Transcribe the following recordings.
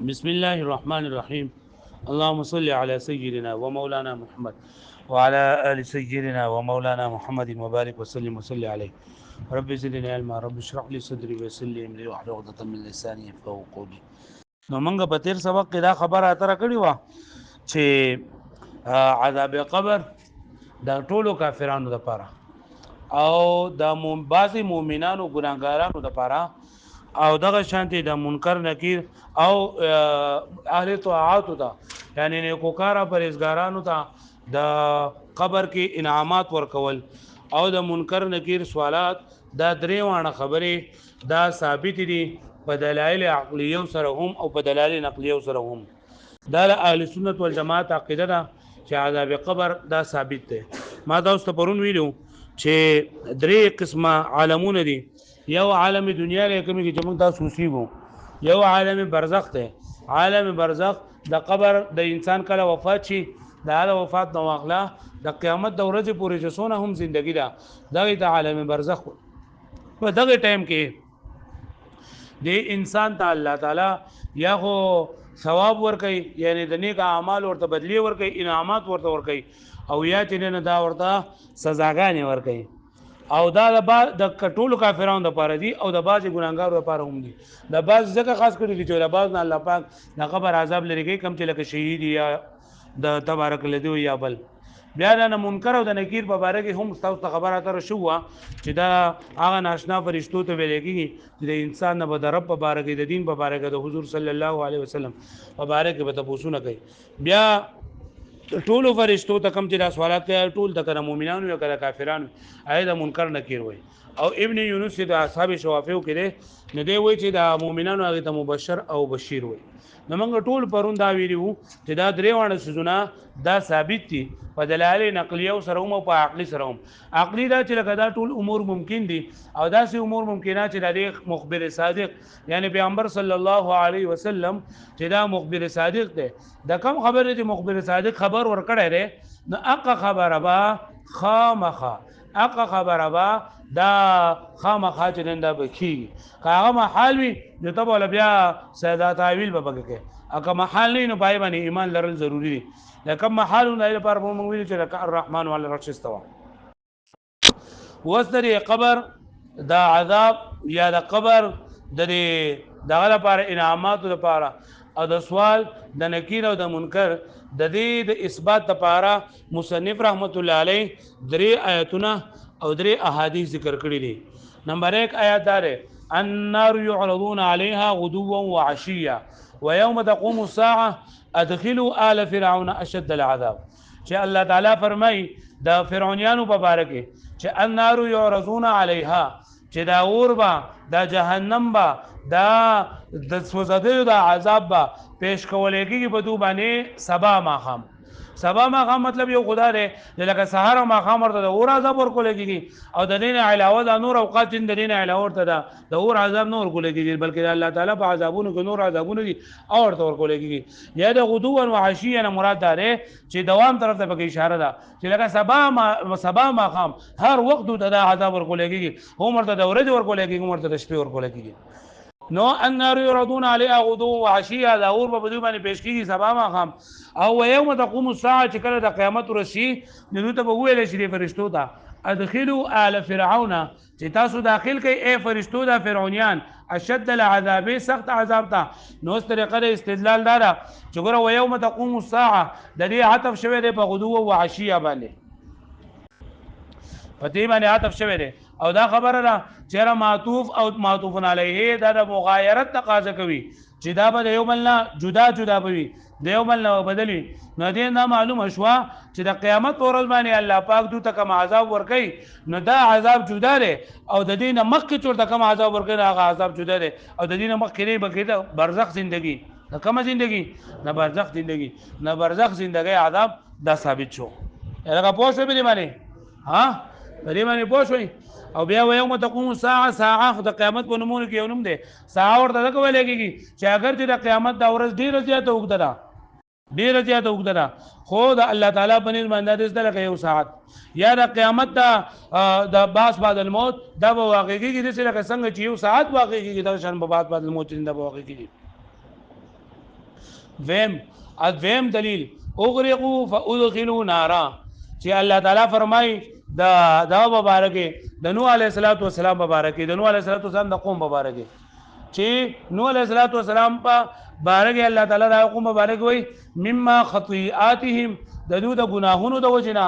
بسم الله الرحمن الرحيم. اللهم صل على سيدنا ومولانا محمد وعلى آل سيدنا ومولانا محمد وبارك وسلم وصل عليه. رب زدني علما، رب اشرح لي صدري ويسر لي امري واحلل عقدة من لساني يفقهوا قولي. نو موږ په تیر سبق کې دا خبره اتره کړې و چې عذاب قبر د ټولو کافرانو لپاره او د بعضی مؤمنانو ګناګارانو لپاره او دغه شانتي د منکر نکیر او اهل طاعات ته یعنی نیکوکارا پرهیزګارانو ته د قبر کې انعامات ورکول او د منکر نکیر سوالات دا درې وانه خبرې دا ثابت دي په دلایل عقلیه سره هم او په دلایل نقلیه سره هم. دا اهل سنت والجماعت عقیده ده چې عذاب قبر دا ثابت ده. ما دا اوس ته پرون ویلو چې درې قسمه عالمونه دي. یو عالم دنیا له کومي چې موږ تاسو وسیګو، یو عالم برزخ ده. عالم برزخ د قبر د انسان کله وفات شي د وفات نو واخلا د قیامت د ورځې پورې چې سونه هم زندگی ده دغه ته عالم برزخ. په دغه ټیم کې د انسان ته الله تعالی یا خو ثواب ورکي یعنی د نیک اعمال ورته بدلی ورکي، انعامات ورته ورکي، او یا چې نه دا ورته سزاګانې ورکي. او دا د کټولو کافرانو د پاره دي او د بعض ګناګارو لپاره هم دي. د بعض ځکه خاص کړي چې د بعض نه الله پاک د قبر عذاب لري کوي کم چې لکه شهید یا د تبارک الذی یا بل. بیا د منکر او د نکیر په باره کې هم تاسو خبره تر شو چې دا هغه ناشنا فرشتو ته ویل کېږي چې د انسان نه به د رب په باره کې د دین په باره کې د حضور صلی الله علیه وسلم په باره کې به تاسو نه کوي. بیا ټول فرشتو ته کم چې دا سوالات کوي ټول د کړه مؤمنانو یا کړه کافرانو اې د منکر نکیر وای. او ابن یونس د اصحاب شوافیو کې نه دی وای چې د مؤمنانو هغه ته مبشر او بشیر وای. نو موږ ټول پرون دا ویلو چې دا درې وانه سيزونه دا ثابت دي په دلایل نقلیه سره او په عقلي سره هم. عقلي دا چې لکه دا ټول امور ممکن دي او دا سي امور ممکنات چې د مخبر صادق یعنی پیغمبر صلی الله علیه وسلم چې دا مخبر صادق دی. د کم خبره چې مخبر صادق خبر ورکړی دی نو اقا خبره با خامخه اقا خبره با دا خامخه چې نن دا بکی کاغه محال وي نو ته بوله بیا ساده تعویل به بګه اګه محال نه نو پای باندې ایمان لرل ضروری دي. لکه محال نه لپاره موږ ویل چې الرحمن علی العرش استوى. وستری قبر دا عذاب یا د قبر د دغه لپاره انعامات لپاره او د سوال د نکیر او د منکر د دې د اثبات لپاره مصنف رحمت الله علیه درې آیتونه او درې احادیث ذکر کړی دي. نمبر 1 آیات دار النار يعرضون عليها غدوا وعشيا ويوم تقوم الساعه ادخلوا آل فرعون اشد العذاب. چې الله تعالی فرمای د فرعونانو په باره کې چې النار يعرضون عليها چې دا اور با دا جهنم با دا د سوزدو دا عذاب با پیش کولې کېږي په دوه باندې سبا ماخام. سبا ماخام مطلب یو خدا دی لکه سحر او ماخام ورته د اور عذاب ورکول کېږي او د دین علاوه د نور اوقات د دین علاوه ورته د اور عذاب نور ورکول کېږي بلکې الله تعالی په عذابونو کې نور عذابونه دي او ورته ورکول کېږي. یا د غدو او عشیه نه مراد ده چې دوام طرف ته پکې اشاره ده چې لکه سبا ماخام هر وخت د عذاب ورکول کېږي هم ورته د ورځې ورکول کېږي هم ورته د شپې ورکول کېږي. نو النار يردون عليها غدوا وعشيا دا اور په بدو باندې پیش کیږي سبا ماخام. او يوم تقوم الساعه چې کله د قیامت ورشي نو ته به ویل شي فرشتو ته ادخلوا آل فرعون چې تاسو داخل کړئ اے فرشتو د فرعونیان اشد العذاب سخت عذاب ته. نو اس طریقه د استدلال دارا چې ګوره و يوم تقوم الساعه د دې عطف شوی دی په غدو او عشیه باندې پتی باندې عطف شوی دی او دا خبره ده چې معطوف او معطوف علیه دا د مغایرت تقاضا کوي چې دا به یو بل نه جدا جدا وي د یو بل نه بدلی. نو دې نه معلومه شو چې د قیامت ورځ باندې الله پاک دوی ته کوم عذاب ورکي نو دا عذاب جدا دی او د دې نه مخکې چورته کوم عذاب ورکي هغه عذاب جدا دی او د دې نه مخکې نه بګیدا برزخ زندگی د کومه زندگی نه برزخ زندگی نه برزخ زندگی عذاب دا ثابت شو. هغه پوښتنه به دی ها دې باندې پوښوي. او بیا یوم تقوم الساعه ساعه د قیامت په نومونو کې یو نوم دی ساعه ورته کوي لګيږي چې اگر چې د قیامت د ورځ ډیره زیاته وګړه ده ډیره زیاته وګړه ده خو د الله تعالی په نسبت باندې د لکه یو ساعت یا د قیامت د باس بعد الموت دا به واقع کېږي چې لکه څنګه چې یو ساعت واقع کېږي د شان په بعد الموت د واقع کېږي. دویم دلیل اغرقوا فادخلوا نارا چې الله تعالی فرمای دا مبارکه د نوح علیه السلام مبارکه د نوح علیه السلام د قوم مبارکه چې نوح علیه السلام په بارکه الله تعالی دا قوم مبارک وای مما خطیئاتهم د دوی د ګناهونو د وجنا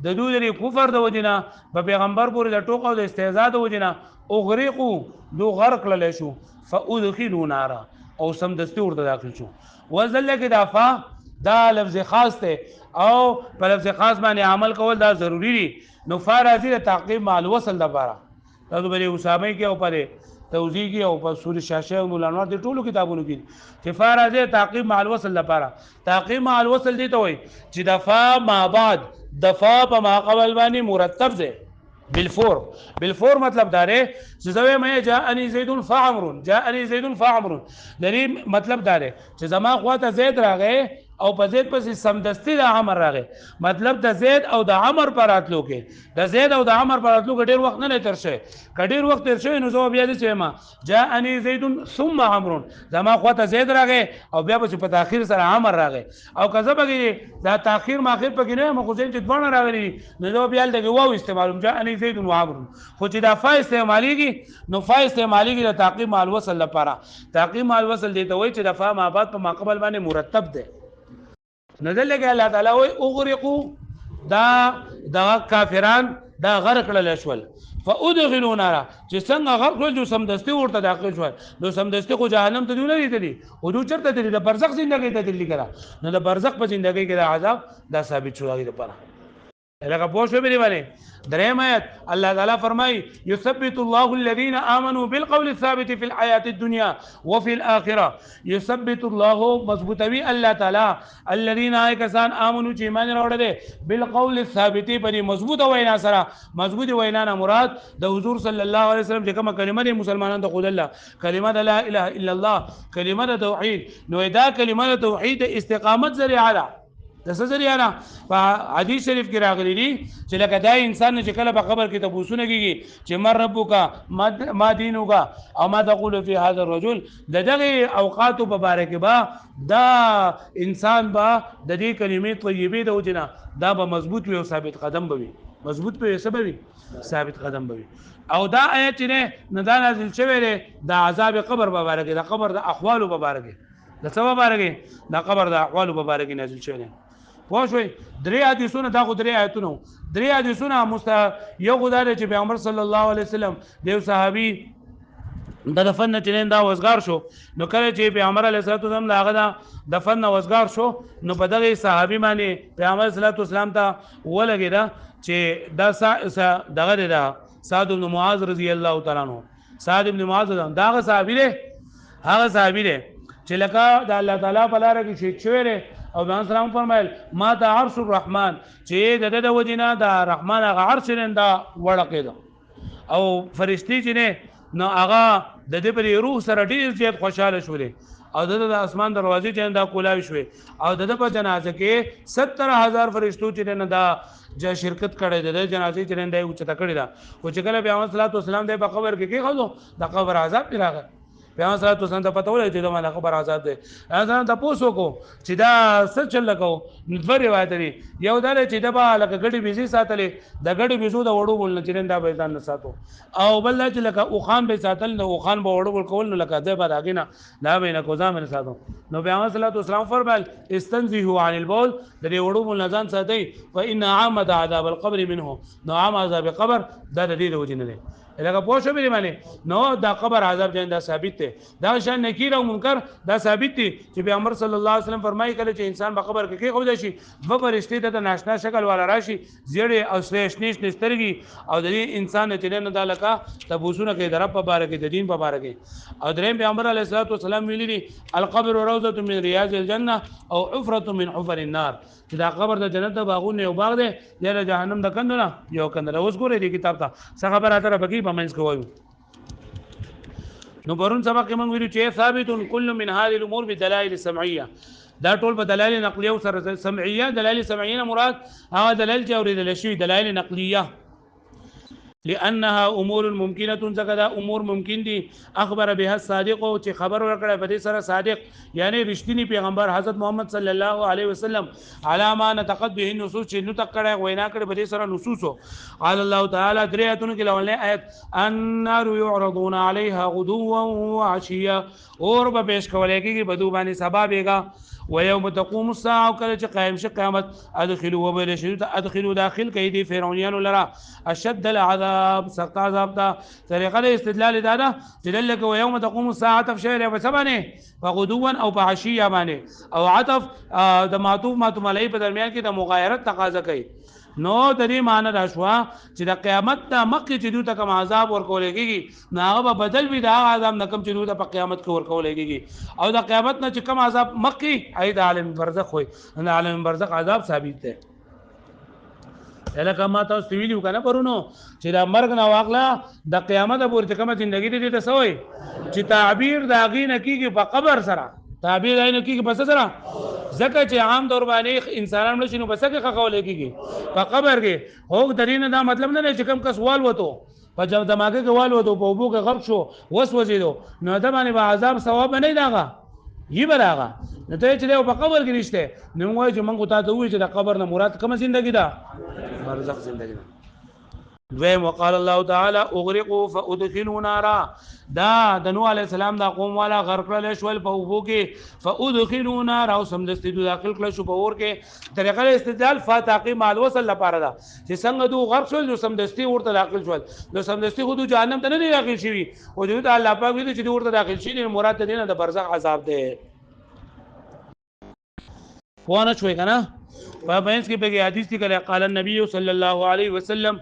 د دوی د کفر د وجنا په پیغمبر پورې د ټوکو او د استهزاء د وجنا اغرقوا دو غرق للی شو فادخلوا نارا او سم دستي ورته داخل شو وزل کې دافا دا لفظ خاص ته او په لفظ خاص باندې عمل کول دا ضروری دي نو فارازی د تعقیب مع الوصل لپاره دا د بری اسامه کې او پرې توضیح کې او په سورې شاشه او مولانا د ټولو کتابونو کې چې فارازی تعقیب مع الوصل لپاره تعقیب مع الوصل دي ته وای چې دفا ما بعد دفا په ما قبل باندې مرتب ده بالفور مطلب داره چې زوی مې جاءني زید فعمر لري مطلب داره چې زما خواته زید راغی او په زید پسې سمدستی د عمر راغی مطلب د زید او د عمر پر راتلو کې د زید او د عمر پر راتلو کې ډیر وخت نه تر شي کډیر وخت تر شي نو زه بیا دې چې ما جاءني زید ثم عمر زما خواته زید راغی او بیا پسې په تاخير سره عمر راغی او کزه بګی دا تاخير ماخير پکې نه مخ زین چې دوه راغلی نو زه بیا دغه واو استعمالوم جاءني زید و عمر خو چې دا فا استعماليږي نو فا استعماليږي د تعقیب مع الوصل لپاره تعقیب مع الوصل دی ته وای چې د فا ما بعد په ما قبل باندې مرتب ده نزل لګي الله تعالی وای اغرقوا دا کافران دا غرق کړل شول فادخلوا نارا چې څنګه غرق کړل جو سمدستي ورته داخل شول نو سمدستي کو جهنم ته نه دي او دو چرته دي د برزخ ژوندۍ ته دي کړه نو د برزخ په ژوندۍ کې د عذاب دا ثابت شو غیر لپاره لکه پوه شو به باندې دریم آیت الله تعالی فرمای یثبت الله الذين امنوا بالقول الثابت في الحياه الدنيا وفي الاخره یثبت الله مضبوطوي الله تعالی الذين كسان امنوا چې ایمان راوړل بالقول الثابت په مضبوطه وینا سره مضبوطه وینا نه مراد د حضور صلی الله علیه وسلم چې کومه کلمه د مسلمانانو ته خود الله کلمه لا اله الا الله کلمه د توحید نو دا کلمه د توحید استقامت ذریعہ ده د ذریعہ نه په حدیث شریف کې راغلی دي چې لکه دا انسان چې کله په قبر کې تبوسونه کیږي چې مر ربک ما دینک او ما تقول فی هذا الرجل دغه اوقات مبارک با دا انسان با د دې کلمې طیبه د وجنه دا به مضبوط وي او ثابت قدم به وي مضبوط به سبب ثابت قدم به وي او دا آیت نه دا نازل شوی دی د عذاب قبر مبارک د قبر د احوال مبارک د څه مبارک د قبر د احوال مبارک نازل شوی دی واښوي درې حدیثونه دا خو درې آیتونه درې حدیثونه یو خدای چې پیغمبر صلی الله علیه وسلم دیو صحابي د دفن چې دا وزګار شو نو کله چې پیغمبر علیه السلام داغه دا دفن وزګار شو نو په دغه صحابي باندې پیغمبر صلی الله علیه وسلم ته ولګیدا چې دا دغه دا سعد بن معاذ رضی الله تعالی عنہ سعد بن معاذ داغه صحابي له هغه صحابي له چې لکه د الله تعالی په لار کې شهید شوی دی او پیغمبر سلام فرمایل ما ته عرش الرحمن چې د وجینا د رحمان هغه عرش نندا وړکې او فرشتي چې نه نو هغه د دې پر روح سره ډیر زیات خوشاله شولې او د اسمان دروازې چې دا کولاوي شوې او د په جنازه کې 70000 فرشتو چې نه دا شرکت کړي د جنازې چې نه دی او چې تکړه دا او چې کله پیغمبر صلی الله علیه وسلم د قبر کې خو د قبر عذاب راغی پیغمبر صلی الله علیه وسلم ته پته ولګی چې دا مله خبر آزاد دی اذن ته پوسو کو چې دا څه چل لګاو نو روایت لري یو دا چې دا به لکه غړي بيزي ساتلې د غړي بيزو د وړو بول نه چرنده به ځان نه ساتو او بل چې لکه او خان به ساتل نو خان به وړو بول کول نو لکه دا به راګینا دا به نه کوزا من ساتو نو پیغمبر صلی الله علیه وسلم فرمایل استنزهوا عن البول د وړو بول نه ځان ساتي فان عامد عذاب القبر منه نو عام عذاب قبر دا د دې وجنه دی لکه پوښو به معنی نو دا قبر عذاب جن دا ثابت دی دا شان نکیر او منکر دا ثابت دی چې پیغمبر صلی الله علیه وسلم فرمایي کله چې انسان په قبر کې خو شي و فرشتي ته ناشنا شکل والا راشي زیړې او سلیشنیش نسترګي او د انسان چې نه دا لکه تبوسونه کې در په بار کې د دین په بار کې او دریم پیغمبر علیه الصلاه والسلام ویلي دي القبر روضه من رياض الجنه او حفره من حفر النار چې دا قبر د جنت د باغونو یو باغ دی یا د جهنم د کندونه یو کندره اوس ګورې دې کتاب ته څه خبره تر بګي په منځ کې وایو نو پرون سبق کې موږ ویلو چې ثابت كل من هذه الامور بدلائل سمعيه دا ټول په دلایل نقلیه او سره سمعيه دلایل سمعيه مراد هغه دلایل چې اوریدل شي دلایل نقلیه لانها امور ممکنه ځکه دا امور ممکن دي اخبر بها الصادق چې خبر ورکړه په دې سره صادق یعنی رښتینی پیغمبر حضرت محمد صلی الله علیه وسلم علامه نتقد به النصوص چې نو تکړه وینا کړ په دې سره نصوصو قال الله تعالی دریاتونو کې لولنه آیت النار يعرضون عليها غدوا وعشيا اور به پیش کولای کېږي بدو باندې سبا بیگا ويوم تقوم الساعه کله چې قائم شي قیامت ادخلوا وبلشوا ادخلوا داخل کیدی فرعونیان لرا اشد العذاب سخت عذاب دا طریقه د استدلال دا ده چې دلته ويوم تقوم الساعه تفشل وسبنه فغدوا او بعشيه باندې او عطف د معطوف علی په درمیان کې د مغایرت تقاضا کوي نو د دې معنی دا شو چې د قیامت ته مخکې چې دوی ته کوم عذاب ورکول کېږي نو هغه به بدل وي د عذاب نه کم چې دوی ته په قیامت کې ورکول کېږي او د قیامت نه چې کوم عذاب مخکې اې د عالم برزخ وي د عالم برزخ عذاب ثابت دی الکه ما تاسو ویلو کنه پرونو چې دا مرګ نه واغله د قیامت پورې کومه ژوندۍ دي ته سوې چې تعبیر دا غي نه کېږي په قبر سره تعبیر دا نه کېږي په سره ځکه چې عام طور باندې انسانان مړ شنو بس کې خخول کېږي په قبر کې هو درینه دا مطلب نه چې کم کس وال وته په جام دماغه کې وال وته په وبو کې غرق شو وسوځیدو نو دا باندې به عذاب ثواب نه داغه یی براغه نو ته چې په قبر کې نشته نو وایي چې موږ ته وایي چې د قبر نه مراد کومه ژوندۍ ده برزخ ژوندۍ ده دویم وقال الله تعالی اغرقوا فادخلوا نارا دا د نوح علی السلام دا قوم والا غرق کړل شول په وبو کې فادخلوا نارا او سمدستي داخل کړل شو په اور کې طریقه استدلال فاتقی مال وصل لپاره دا چې څنګه دو غرق شول نو سمدستي ورته داخل شول نو سمدستي خود جهنم ته نه داخل شي وجود الله پاک دې چې ورته داخل شي مراد دې نه د برزخ عذاب ده فونه شوي کنه په بیان کې به حدیث کې کله قال النبي صلی الله علیه وسلم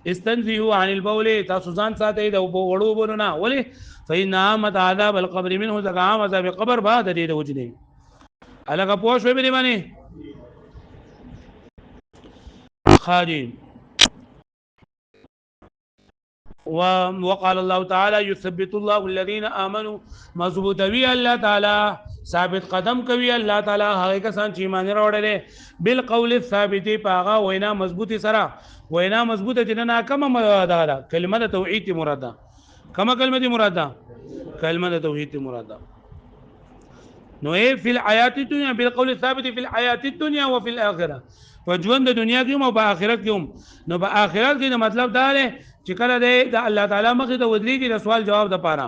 استنزهوا عن البول تاسو ځان ساتئ د وړو بولونه ولی فإن عامة عذاب القبر منه ذکر عام عذاب قبر بعد دې د وجنه الګه پوه شوي به باندې خادم وقال الله تعالى يثبت الله الذين آمنوا مضبوط وی الله تعالی ثابت قدم کوي الله تعالی هغه کسان چې ایمان وروړي بالقول الثابت پاغه وینا مضبوطی سره وینا مضبوطه جننا کومه مراده کلمه توحید مراده کومه کلمه مراده کلمه توحید مراده نو فی الحیات الدنیا بالقول الثابت فی الحیات الدنیا وفي الاخره فجوند دنیا کې او په آخرت کې هم نو په آخرت کې مطلب دا دی چې کله د الله تعالی مخې ته ودرېږي د سوال جواب د پاره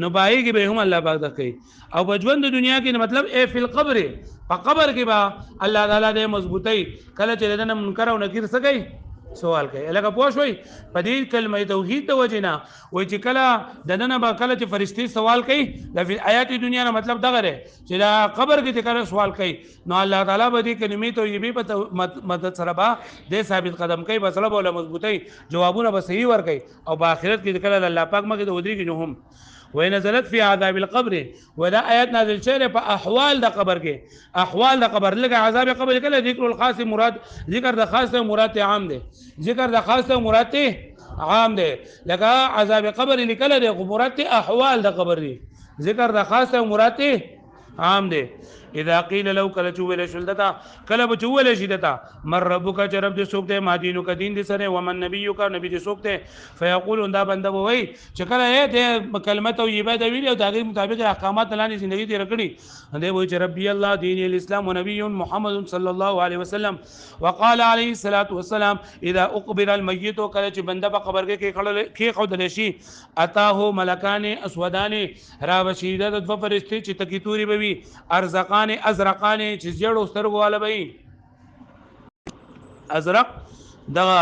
نو پای کې به هم الله پاک د کوي او په ژوند د دنیا کې مطلب فی القبر په قبر کې به الله تعالی د مضبوطی کله چې د منکر او نکیر څه کوي سوال کوي لکه پوه شوي په دې کلمه توحید د وجنا وای چې کله د نن به کله چې فرشتي سوال کوي د آیات دنیا نه مطلب دغه دی چې دا قبر کې کله سوال کوي نو الله تعالی به دې کلمې توحید په مدد سره به د ثابت قدم کوي مسله بوله مضبوطی جوابونه به صحیح ور کوي او په آخرت کې کله الله پاک مګه د ودرېږي نو هم ونزلت في عذاب القبر ودا آیات نازل شوه په احوال د قبر کې احوال د قبر لکه عذاب قبر کله ذکر الخاص مراد ذکر د خاص او مراد عام دی ذکر د خاص او مراد عام دی لکه عذاب قبر لیکل دی مراد احوال د قبر دی ذکر د خاص او مراد عام دی اذا قيل لو کله چوبل شلدتا کله بچول شدتا مر ربک چرب دې سوکته ما دینک دین دې سره ومن نبیک نبی دې سوکته فیقول دا بنده وای چې کله دې کلمه طیبه د ویل او د هغه مطابق احکامات لاندې ژوندۍ دې رکړي دې وای چې ربي الله دین الاسلام ونبي محمد صلی الله علیه وسلم وقال عليه الصلاه والسلام اذا اقبر الميت کله چې بنده په قبر کې خودل شي اتاه ملکان اسودان را بشیدت د فرشتي چې تکیتوري بوي ارزق ازرقان چې جوړو سترګو والا به ازرق دغه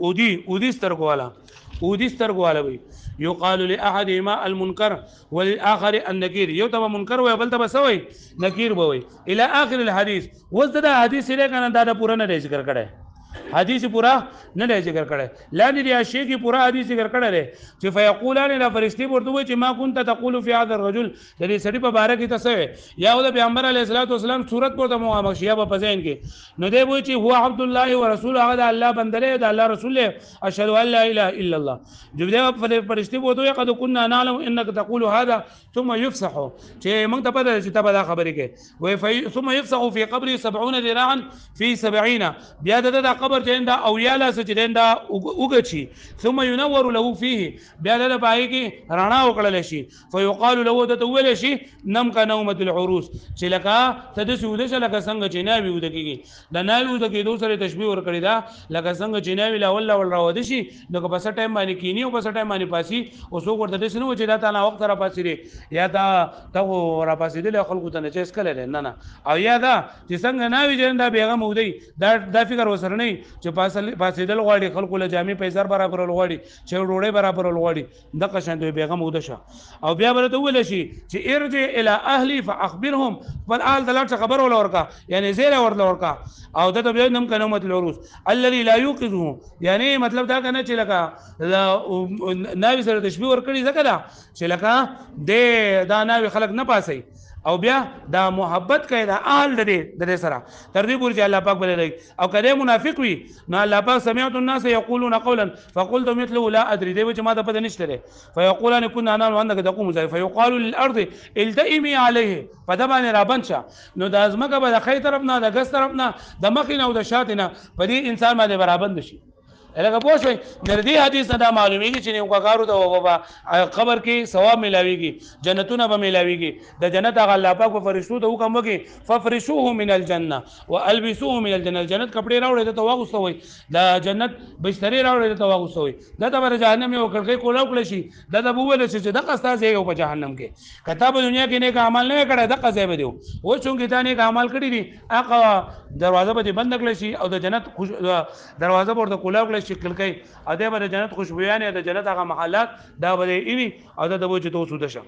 اودي سترګو والا به يقال لاحدهما المنكر وللاخر النكير یو ته منکر وي بل ته بسوي نکیر بوي الى اخر الحديث وزدا حدیث لري کنه دا پورا نه ذکر کړه حدیث پورا نه ذکر کړه لاندې دی شی کی پورا حدیث ذکر کړه لري چې فیقولان لا فرشتي ورته وي چې ما كنت تقول في هذا الرجل د دې سړي په باره کې تاسو یا د پیغمبر علیه الصلاۃ والسلام صورت پورته مو مخشیا په پزین کې نو دی وي چې هو عبد الله ورسول هغه د الله بندره د الله رسول اشهد ان لا اله الا الله جو دی فرشتي ورته وي قد كنا نعلم انك تقول هذا ثم يفسح چې موږ ته پته چې ته دا خبرې کې وي ثم يفسح في قبره 70 ذراعا في 70 بیا د قبر چې دا او یا لاس چې دا وګچی ثم ينور له فيه بیا له پای کې رڼا وکړل شي فيقال له د تول شي نم کا نومه العروس چې لکه تدسو د لکه څنګه چې ناوي ود کېږي د ناوي ود کې دوسره تشبيه ور کړی دا لکه څنګه چې ناوي لا ول راود شي نو په څه ټایم باندې کینی او په څه ټایم باندې پاسي او څو ورته د سينو چې دا تا نه وخت را پاسي یا دا ته را پاسي د خلکو ته نه چیس کړل نه او یا دا چې څنګه ناوي جندا بیغه مودي دا فکر وسره نه چې پاسي دل غواړي خلکو له جامع پیسې برابر غواړي چې ډوړې برابر غواړي د قشن دوی بیغه موده شه او بیا ورته ویل شي چې ارجع الى اهلي فاخبرهم بل آل دلته خبر ولا ورکا یعنی زیره ورته ورکا او د بیا نم کنه العروس الذي لا يوقظه یعنی مطلب دا کنه چې لکه ناوي سره تشبيه ور کړی ځکه دا چې لکه دا ناوي خلق نه پاسي او بیا دا محبت کوي دا اهل د سره تر دې پورې چې الله پاک بللی او کله منافق وي نو الله پاک سمعت الناس يقولون قولا فقلت مثله لا ادري دی چې ما ته پته نشته فيقولون كنا نحن عندك تقوم زي فيقال للارض التئمي عليه فدبان رابنشا نو د ازمکه به د خې طرف نه د ګس طرف نه د مخې نه او د شاته نه په دې انسان باندې برابر نشي لکه پوه شئ د دې حدیث نه دا معلومیږي چې یو کارو ته وګورئ قبر کې ثواب ملاويږي جنتونه به ملاويږي د جنت هغه الله پاک په فرشتو ته حکم وکړي ففرشوه من الجنه والبسوه من الجنه جنت کپڑے راوړي ته واغوستوي د جنت بسترې راوړي ته واغوستوي دا د جهنم یو کړکۍ کولاو کړی شي دا د بوول شي چې د قصدا ځای په جهنم کې کتاب دنیا کې نیک عمل نه کړی د قصې به دیو و چونګې تا نیک عمل کړی دي هغه دروازه به بند کړی شي او د جنت دروازه ورته کولاو شکل کوي ا دې به جنت خوشبويانه د جنت هغه محلات دا به ایوي او د بوجه تو سود شه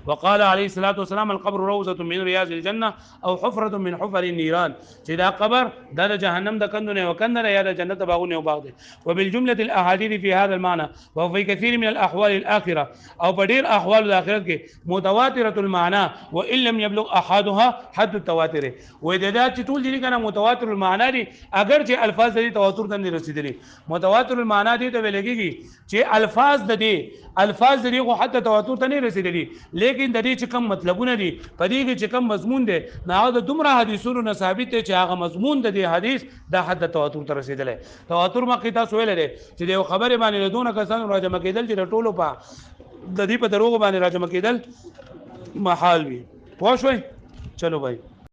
وقال عليه الصلاه والسلام القبر روضه من رياض الجنه او حفره من حفر النيران چې دا قبر د جهنم د کندونه وکندره یا د جنت باغونه او باغ دي وبالجمله الاحاديث في هذا المعنى وفي كثير من الاحوال الاخره او بدير احوال الاخره کې متواتره المعنى وان لم يبلغ احدها حد التواتر وإذا ټول دي کنه متواتر المعنى دي اگر چې الفاظ دي تواتر ته نه رسیدلي متواتر المعنى دي ته ولګيږي چې الفاظ دي خو حتی تواتر ته نه رسیدلي لیکن د دې چې کوم مطلبونه دي په دې کې چې کوم مضمون دي نه د دومره حدیثونو نه ثابت دي چې هغه مضمون د دې حدیث د حد تواتر ته رسیدلی تواتر مخکې تاسو ویل دي چې د خبرې باندې له دونه کسانو راجمع کېدل چې د ټولو په د دې په دروغ باندې راجمع کېدل محال وي پوه شئ چلو بھائی